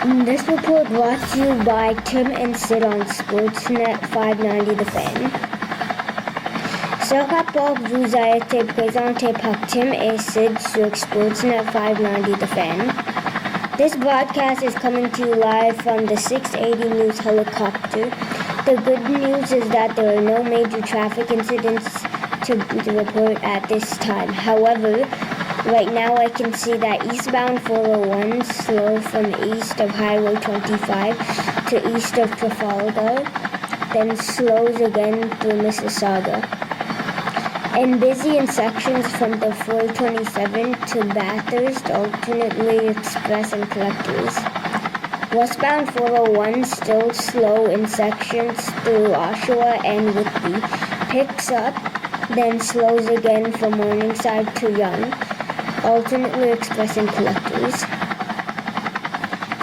This report brought to you by Tim and Sid on Sportsnet 590 The Fan. Ce rapport vous a été présenté par Tim et Sid sur Sportsnet 590 The Fan. This broadcast is coming to you live from the 680 News helicopter. The good news is that there are no major traffic incidents to report at this time. However, right now I can see that eastbound 401 slow from east of Highway 25 to east of Trafalgar, then slows again through Mississauga, and busy in sections from the 427 to Bathurst, alternately express and collectors. Westbound 401 still slow in sections through Oshawa and Whitby, picks up, then slows again from Morningside to Yonge, alternately express and collectors.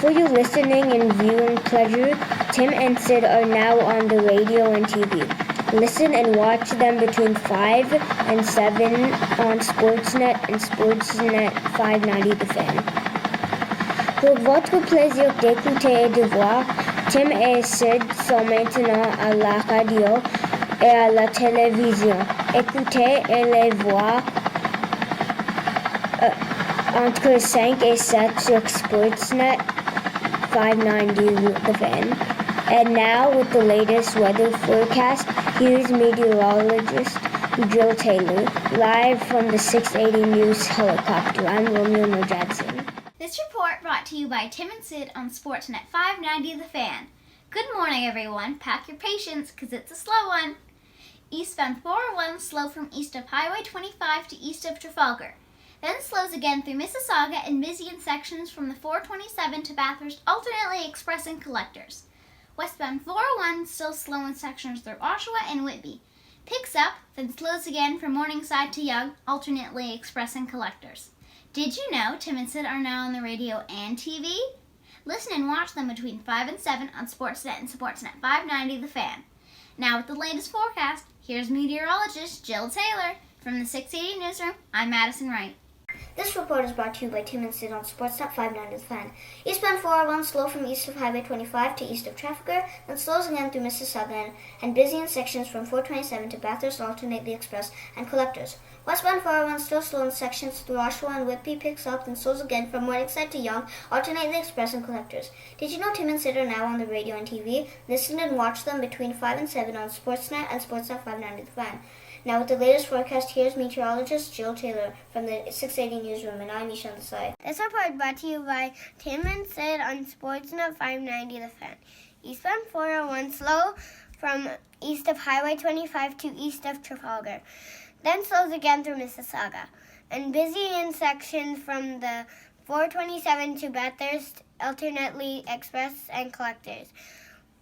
For your listening and viewing pleasure, Tim and Sid are now on the radio and TV. Listen and watch them between 5 and 7 on Sportsnet and Sportsnet 590 The Fan. Pour votre plaisir d'écouter et de voir, Tim et Sid sont maintenant à la radio et à la télévision. Écoutez et les voir entre 5 et 7 sur Sportsnet 590 The Fan. And now with the latest weather forecast, here's meteorologist Jill Taylor, live from the 680 News helicopter. I'm Romeo M. This report brought to you by Tim and Sid on Sportsnet 590 The Fan. Good morning, everyone. Pack your patience, because it's a slow one. Eastbound 401 slow from east of Highway 25 to east of Trafalgar. Then slows again through Mississauga and busy in sections from the 427 to Bathurst, alternately express and collectors. Westbound 401 still slow in sections through Oshawa and Whitby. Picks up, then slows again from Morningside to Yonge, alternately express and collectors. Did you know Tim and Sid are now on the radio and TV? Listen and watch them between 5 and 7 on Sportsnet and Sportsnet 590 The Fan. Now with the latest forecast, here's meteorologist Jill Taylor. From the 680 Newsroom, I'm Madison Wright. This report is brought to you by Tim and Sid on Sportsnet 590 The Fan. Eastbound 401 slow from east of Highway 25 to east of Trafalgar, then slows again through Mississauga and busy in sections from 427 to Bathurst, alternately express and collectors. Westbound 401 still slow in sections through Oshawa and Whitby, picks up, then slows again from Morningside to Yonge, alternately express and collectors. Did you know Tim and Sid are now on the radio and TV? Listen and watch them between 5 and 7 on Sportsnet and Sportsnet 590 The Fan. Now with the latest forecast, here's meteorologist Jill Taylor from the 680 Newsroom, and I'm Ishan D. This report brought to you by Tim and Sid on Sportsnet 590 The Fan. Eastbound 401 slow from east of Highway 25 to east of Trafalgar. Then slows again through Mississauga. And busy in sections from the 427 to Bathurst, alternately express and collectors.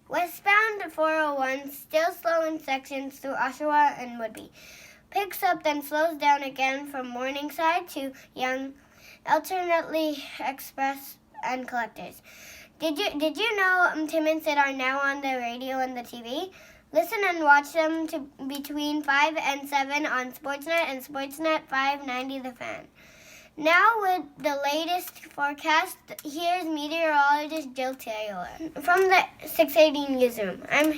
Westbound 401 still slow in sections through Oshawa and Whitby. Picks up, then slows down again from Morningside to Yonge, alternately express and collectors. Did you know Tim and Sid are now on the radio and the TV? Listen and watch them between 5 and 7 on Sportsnet and Sportsnet 590 The Fan. Now with the latest forecast, here's meteorologist Jill Taylor. From the 680 Newsroom, I'm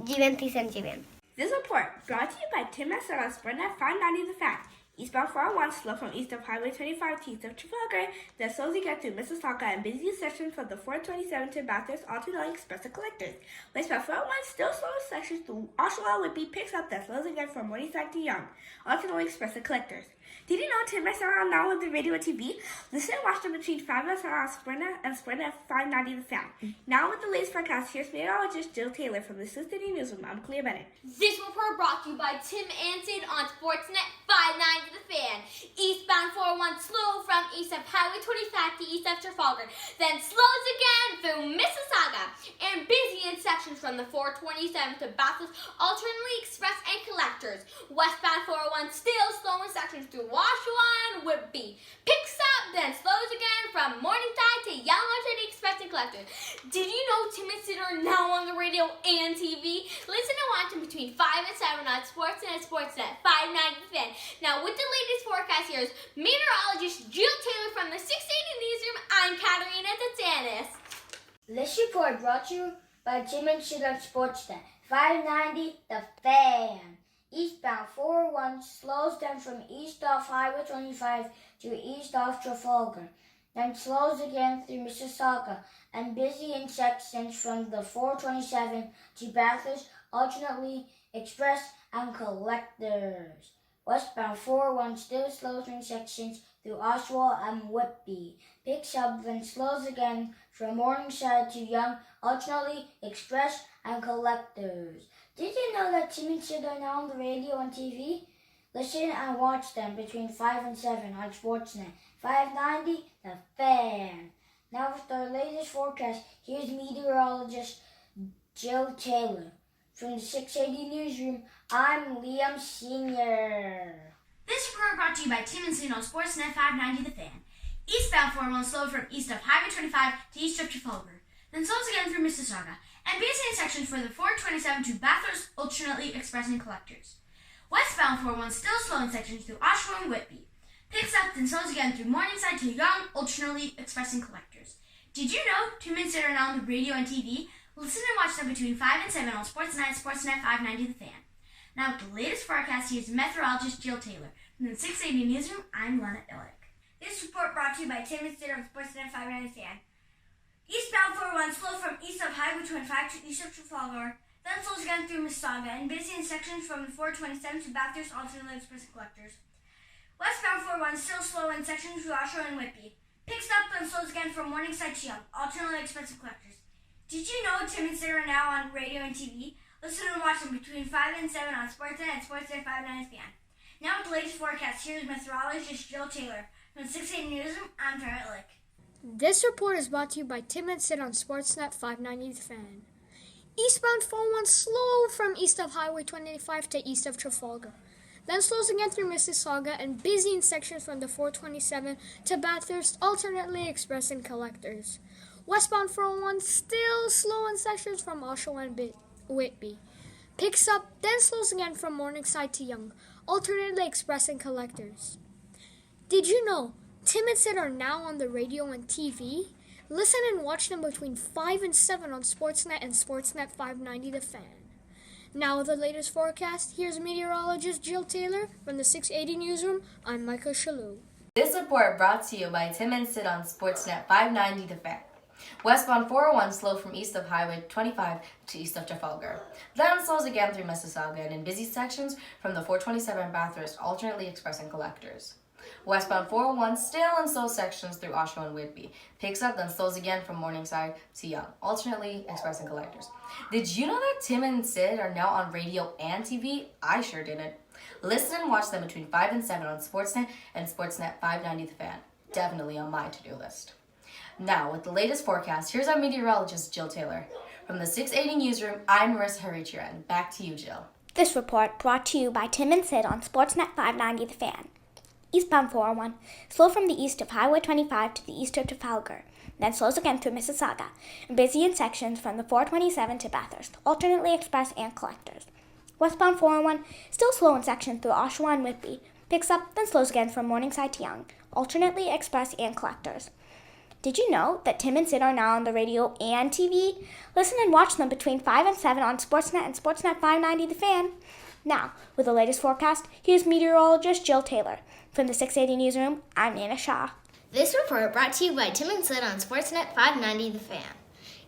Jeeventhy. This report brought to you by Tim and Sid on Sportsnet 590 The Fan. Eastbound 401 slow from east of Highway 25 to east of Trafalgar, then slows again through Mississauga and busy sections from the 427 to Bathurst, alternately express and collectors. Westbound 401 still slow in sections through Oshawa, Whitby, picks up, then slows again from Morningside to Yonge, alternately express and collectors. Did you know Tim and Sid are now on the radio and TV? Listen and watch them between 5 and 7 on Sportsnet and Sportsnet 590 The Fan. Now with the latest forecast, here's meteorologist Jill Taylor from the 680 Newsroom. I'm Kaliyah B. This report brought to you by Tim and Sid on Sportsnet 590 The Fan. Eastbound 401 slow from east of Highway 25 to east of Trafalgar, then slows again through Mississauga and busy in sections from the 427 to Bathurst, alternately express and collectors. Westbound 401 still slow in sections through Oshawa and Whitby. Picks up, then slows again from Morningside to Yonge, alternately express and collectors. Did you know Tim and Sid are now on the radio and TV? Listen and watch them between 5 and 7 on Sportsnet and Sportsnet 590 The Fan. Now with the latest forecast, here's meteorologist Jill Taylor from the 680 Newsroom. I'm Katerina T. This report brought to you by Tim and Sid on Sportsnet. 590 The Fan. Eastbound 401 slows down from east off Highway 25 to east off Trafalgar, then slows again through Mississauga and busy in sections from the 427 to Bathurst, alternately express and collectors. Westbound 401 still slows in sections through Oswald and Whitby, picks up then slows again from Morningside to Young, alternately express and collectors. Did you know that Tim and Sid are now on the radio and TV? Listen and watch them between 5 and 7 on Sportsnet. 590 The Fan. Now with our latest forecast, here's meteorologist Jill Taylor. From the 680 Newsroom, I'm Liam Sr. This report brought to you by Tim and Sid on Sportsnet 590 The Fan. Eastbound 401 slowed from east of Highway 25 to east of Trafalgar, then slows again through Mississauga, and busy in sections for the 427 to Bathurst, alternately expressing collectors. Westbound 401 still slow in sections through Oshawa and Whitby, picks up then slows again through Morningside to Young, alternately expressing collectors. Did you know 2 minutes are now on the radio and TV? Listen and watch them between 5 and 7 on Sportsnet 590 The Fan. Now with the latest forecast, here's meteorologist Jill Taylor. From the 680 Newsroom, I'm Lana I. This report brought to you by Tim and Sid on Sportsnet 590 The Fan. Eastbound 401 slow from east of Highway 25 to east of Trafalgar, then slows again through Mississauga and busy in sections from the 427 to Bathurst, alternately express collectors. Westbound 401 still slow in sections through Oshawa and Whitby, picks up and slows again from Morningside to Young, alternately express collectors. Did you know Tim and Sid are now on radio and TV? Listen and watch them between 5 and 7 on Sportsnet and Sportsnet 590 The Fan. Now with the latest forecast, here's meteorologist Jill Taylor. From the 680 Newsroom, I'm Tara Lick. This report is brought to you by Tim and Sid on Sportsnet 590 The Fan. Eastbound 401 slow from east of Highway 25 to east of Trafalgar, then slows again through Mississauga and busy in sections from the 427 to Bathurst, alternately expressing collectors. Westbound 401 still slow in sections from Oshawa and Whitby, picks up then slows again from Morningside to Young, alternately expressing collectors. Did you know Tim and Sid are now on the radio and TV? Listen and watch them between 5 and 7 on Sportsnet and Sportsnet 590 The Fan. Now with the latest forecast, here's meteorologist Jill Taylor. From the 680 Newsroom, I'm Michael Shalou. This report brought to you by Tim and Sid on Sportsnet 590 The Fan. Westbound 401 slow from east of Highway 25 to east of Trafalgar, then slows again through Mississauga and in busy sections from the 427 Bathurst, alternately expressing collectors. Westbound 401 still in slow sections through Oshawa and Whitby, picks up then slows again from Morningside to Young, alternately expressing collectors. Did you know that Tim and Sid are now on radio and TV? I sure didn't. Listen and watch them between 5 and 7 on Sportsnet and Sportsnet 590 The Fan. Definitely on my to-do list. Now, with the latest forecast, here's our meteorologist, Jill Taylor. From the 680 Newsroom, I'm Marissa H. and back to you, Jill. This report brought to you by Tim and Sid on Sportsnet 590 The Fan. Eastbound 401, slow from the east of Highway 25 to the east of Trafalgar, then slows again through Mississauga, and busy in sections from the 427 to Bathurst, alternately express and collectors. Westbound 401, still slow in sections through Oshawa and Whitby, picks up, then slows again from Morningside to Young, alternately express and collectors. Did you know that Tim and Sid are now on the radio and TV? Listen and watch them between 5 and 7 on Sportsnet and Sportsnet 590 The Fan. Now, with the latest forecast, here's meteorologist Jill Taylor. From the 680 Newsroom, I'm Naina S. This report brought to you by Tim and Sid on Sportsnet 590 The Fan.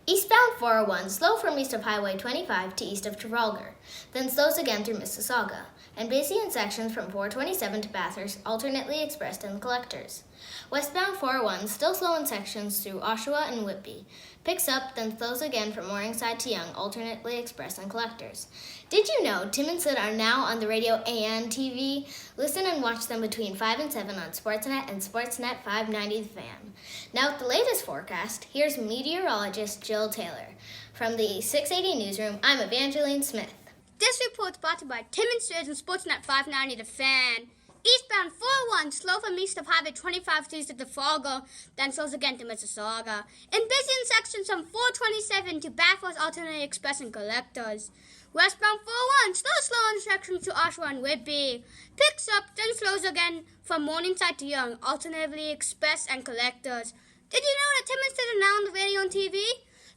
Eastbound 401 slow from east of Highway 25 to east of Trafalgar, then slows again through Mississauga, and busy in sections from 427 to Bathurst, alternately expressed in collectors. Westbound 401 still slow in sections through Oshawa and Whitby, picks up, then slows again from Morningside to Young, alternately expressed in collectors. Did you know Tim and Sid are now on the radio and TV? Listen and watch them between 5 and 7 on Sportsnet and Sportsnet 590 The Fan. Now with the latest forecast, here's meteorologist Jill Taylor. From the 680 Newsroom, I'm Evangeline Smith. This report's brought to you by Tim and Sid on Sportsnet 590 The Fan. Eastbound 401 slow from east of Highway 25 to east of Trafalgar, then slows again to Mississauga, and busy in sections from 427 to Bathurst, alternately expressing collectors. Westbound 401 still slow in sections to Oshawa and Whitby, picks up, then slows again from Morningside to Young, alternatively express and collectors. Did you know that Tim and Sid are now on the radio and TV?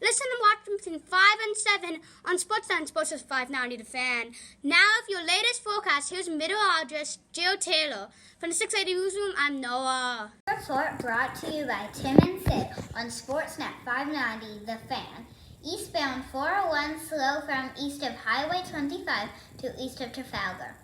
Listen and watch them between 5 and 7 on Sportsnet and Sportsnet 590 The Fan. Now, for your latest forecast, here's meteorologist Jill Taylor. From the 680 Newsroom, I'm Noah. Report brought to you by Tim and Sid on Sportsnet 590 The Fan. Eastbound 401 slow from east of Highway 25 to east of Trafalgar.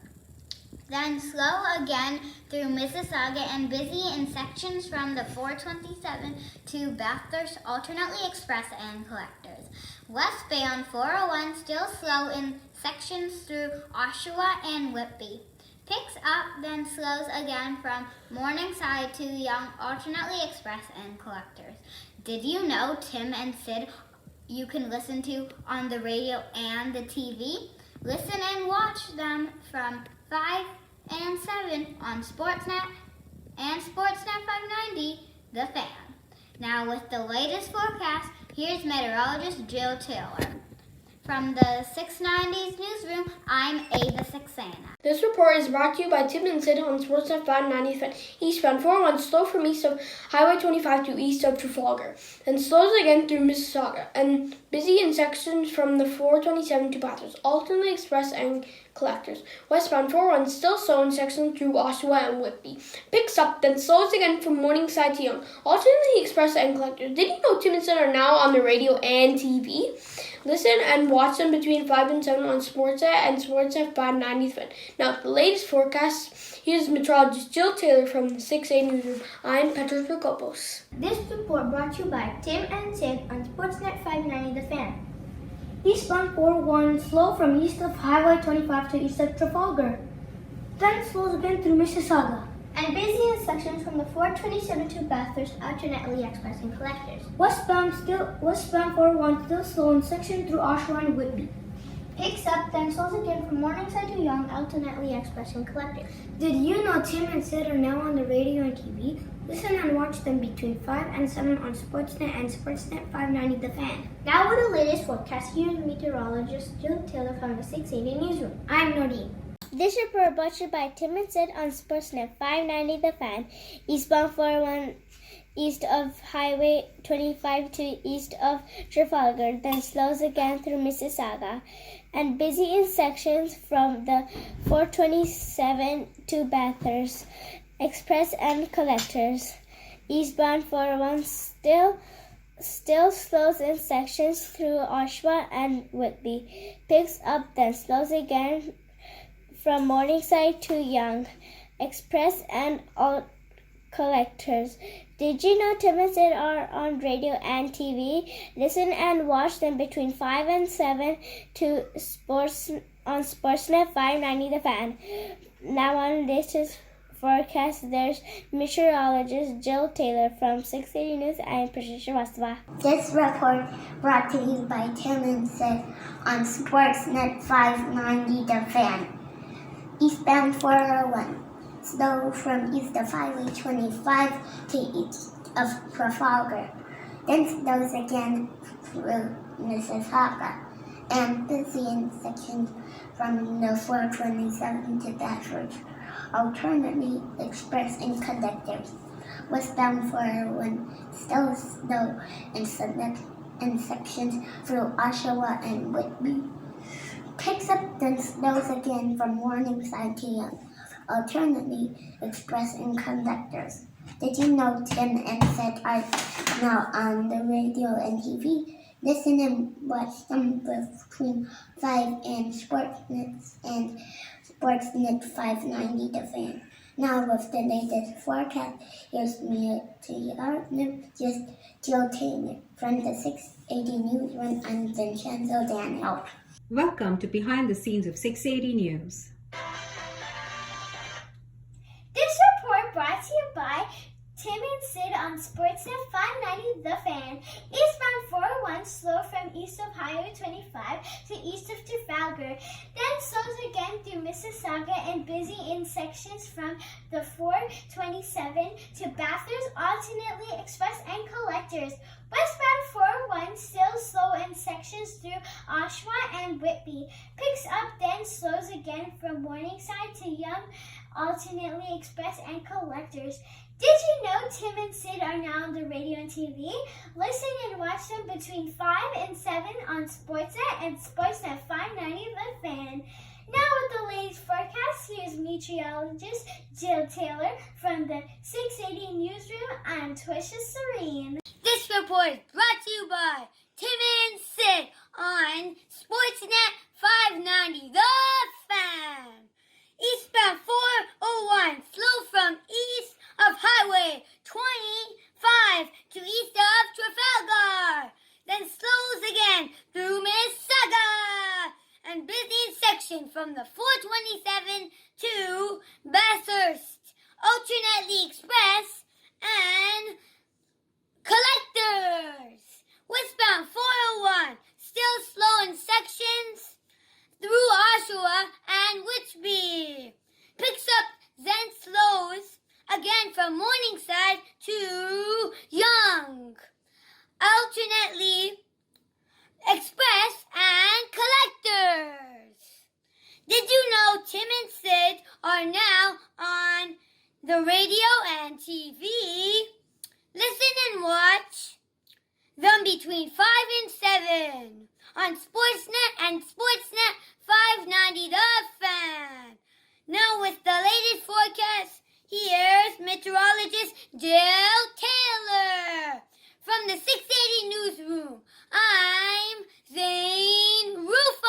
Then slow again through Mississauga and busy in sections from the 427 to Bathurst, alternately express and collectors. Westbound 401 still slow in sections through Oshawa and Whitby. Picks up, then slows again from Morningside to Young, alternately express and collectors. Did you know Tim and Sid you can listen to on the radio and the TV? Listen and watch them from 5 and 7 on Sportsnet and Sportsnet 590, The Fan. Now with the latest forecast, here's meteorologist Jill Taylor. From the 690s newsroom, I'm Ava S. This report is brought to you by Tim and Sid on Sportsnet 590 The Fan. Eastbound 401 slow from east of Highway 25 to east of Trafalgar, then slows again through Mississauga, and busy in sections from the 427 to Bathurst, alternately express and collectors. Westbound 401 still slow in sections through Oshawa and Whitby. Picks up, then slows again from Morningside to Young, alternately express and collectors. Did you know Tim and Sid are now on the radio and TV? Listen and watch them between 5 and 7 on Sportsnet and Sportsnet 590 The Fan. Now, the latest forecast, here's meteorologist Jill Taylor from the 680 Newsroom. I'm Petros P. This report brought to you by Tim and Sid on Sportsnet 590 The Fan. Eastbound 401 slow from east of Highway 25 to east of Trafalgar. Then slows again through Mississauga. And busy in sections from the 427 to Bathurst, alternately express and collectors. Westbound 401 still slow in section through Oshawa and Whitby. Picks up, then slows again from Morningside to Young, alternately express and collectors. Did you know Tim and Sid are now on the radio and TV? Listen and watch them between 5 and 7 on Sportsnet and Sportsnet 590 The Fan. Now with the latest forecast, here's meteorologist Jill Taylor from the 680 Newsroom. I'm Noorudeen. This report brought to you by Tim and Sid on Sportsnet 590 The Fan. Eastbound 401 east of Highway 25 to east of Trafalgar, then slows again through Mississauga, and busy in sections from the 427 to Bathurst, express and collectors. Eastbound 401 still slows in sections through Oshawa and Whitby. Picks up, then slows again from Morningside to Young, express and all collectors. Did you know Tim and Sid are on radio and TV? Listen and watch them between 5 and 7 to on Sportsnet 590 The Fan. Now on latest forecast, there's meteorologist Jill Taylor from 680 News and Prisha S. This report brought to you by Tim and Sid on Sportsnet 590 The Fan. Eastbound 401, slow from east of Highway 25 to east of Trafalgar, then slows again through Mississauga, and busy in sections from the 427 to Bathurst, alternately express and conductors. Westbound 401, still slow in sections through Oshawa and Whitby. Picks up, then slows again from Morningside to Young, alternately express and conductors. Did you know Tim and Sid are now on the radio and TV? Listen and watch them between 5 and Sportsnet 590 The Fan. Now with the latest forecast, here's meteorologist Jill Taylor from the 680 Newsroom. I'm Vincenzo D. Welcome to Behind the Scenes of 680 News. This report brought to you by Tim and Sid on Sportsnet 590 The Fan. Eastbound 401 slow from east of Highway 25 to east of Trafalgar, then slows again through Mississauga and busy in sections from the 427 to Bathurst, alternately express and collectors. Westbound 401 still slow in sections through Oshawa and Whitby. Picks up, then slows again from Morningside side to young, alternately express, and collectors. Did you know Tim and Sid are now on the radio and TV? Listen and watch them between 5 and 7 on Sportsnet and Sportsnet 590 The Fan. Now with the latest forecast, here's meteorologist Jill Taylor from the 680 Newsroom. I'm Tvisha Serene. This report is brought to you by Tim and Sid on Sportsnet 590 The Fan. Eastbound 401, slow from east of Highway 25 to east of Trafalgar. Then slows again through Mississauga and busy in section from the 427 to Bathurst, alternately express and collectors. Westbound 401, still slow in sections through Oshawa and Whitby. Picks up, then slows again from Morningside to Young. Alternately express and collectors. Did you know Tim and Sid are now on the radio and TV? Listen and watch them between 5 and 7 on Sportsnet and Sportsnet 590 The Fan. Now with the latest forecast, here's meteorologist Jill Taylor. From the 680 Newsroom, I'm Zain R.